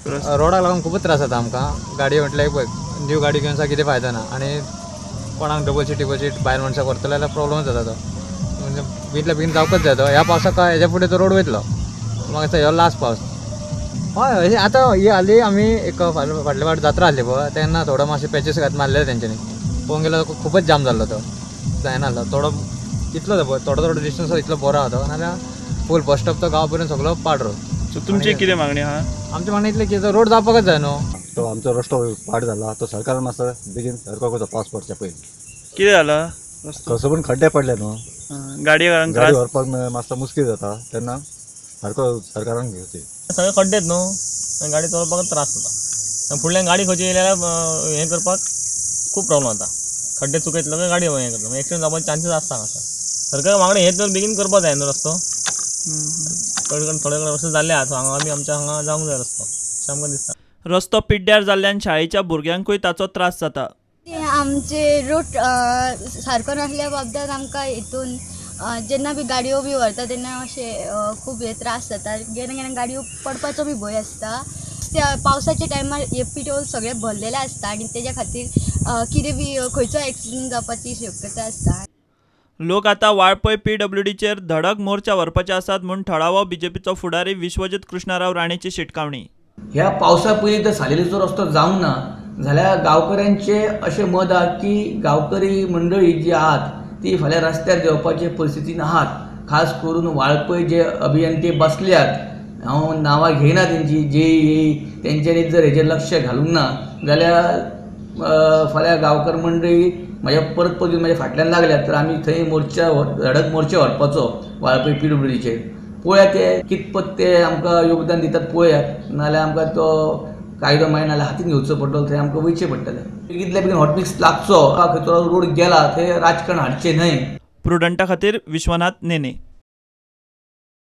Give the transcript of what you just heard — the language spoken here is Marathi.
रोडाक लागून खूपच त्रास जाता आमकां. गाडी म्हटल्यार पळय न्यू गाडी घेवन कितें फायदो ना आनी कोणाक डबल सीट भायर मनशाक व्हरतले जाल्यार प्रॉब्लमच जाता तो. म्हणजे बेगीतल्या बेगीन जावकच जाय तो. ह्या पावसाक काय हेज्या फुडें तो रोड वयतलो. म्हाका दिसता ह्यो लास्ट पावस. हय आतां ही हालीं आमी एक फाटल्या फावट जात्रा आसली पळय तेन्ना थोडो मातशे पॅचीस मारलेले तेंच्यांनी. पळोवंक गेल्यार खूपच जाम जाल्लो तो. जायना जालो थोडो इतलो थोडो डिस्टन्स इतलो बरो आहा तो नाल्यार फूल बस स्टॉप तो गांवा पर्यंत सगळो पाड रोड. सो तुमची कितें मागणी आहा? आमची मागणी इतली की रोड जावपाकच जाय न्हू. तो आमचो रस्तो पाड जाला तो सरकारान मातसो बेगीन सारको करचो पावस पडच्या पयलीं. कितें जाला? कसो पण खड्डे पडले न्हू. गाडी व्हरपाक मातसो मुश्कील जाता तेन्ना सारको सरकारान घेवची. सगळे खड्डेत न्हू गाडी चलोवपाक त्रास जाता. फुडल्यान गाडी खंयची येयल्यार हें करपाक खूब प्रॉब्लम जाता. खड्डे चुकयतलो काय गाडी हें करता एक्सिडेंट जावपाचे चान्सीस आसता हांगासर. सरकार वांगडा हें तर बेगीन करपाक जाय न्हू रस्तो. थोडे रस्ते जाल्ले आसा हांगा आमी आमच्या हांगा जावंक जाय रस्तो अशें आमकां दिसता. रस्तो पिड्ड्यार जाल्ल्यान शाळेच्या भुरग्यांकूय ताचो त्रास जाता. आमचे रूट सारको नासल्या बाबतींत आमकां हितून जेन्ना बी गाडयो बी व्हरता तेन्ना अशें खूब त्रास जाता. केन्ना केन्ना गाडयो पडपाचो बी भंय आसता. त्या पावसाच्या टायमार एपी टोल सगळे भरलेले आसता आनी तेज्या खातीर कितें बी खंयचो एक्सिडेंट जावपाची शक्यता आसता. लोक आता वाळपय PWDचेर धडक मोर्चा व्हरपाचे आसात म्हूण थळावो बीजेपीचो फुडारी विश्वजीत कृष्णराव राणेची शिटकावणी. ह्या पावसा पयलीं जर सालेलीचो रस्तो जावंक ना जाल्यार गांवकऱ्यांचे अशें मत आहा की गांवकरी मंडळी जी आहात ती फाल्यां रस्त्यार देंवपाचे परिस्थितीन आहात. खास करून वाळपय जे अभियंते बसल्यात हांव नांवां घेयना तेंची जे तेंच्यांनी जर हेजेर लक्ष घालूंक ना जाल्यार फाल्यां गांवकर मंडळी म्हाज्या परत म्हाज्या फाटल्यान लागल्यात तर आमी थंय धडक मोर्चा व्हरपाचो वाळपय PWDचेर. पळोवया ते कितपत ते आमकां योगदान दितात पळोवयात नाल्यार आमकां तो कायदो मागीर नाल्यार हातीन घेवचो पडटलो थंय आमकां वयचें पडटलें. बेगींतल्या बेगीन हॉटमिक्स लागचो खंयचो रोड गेला थंय राजकारण हाडचें न्हय. प्रुडंटा खातीर विश्वनाथ नेने.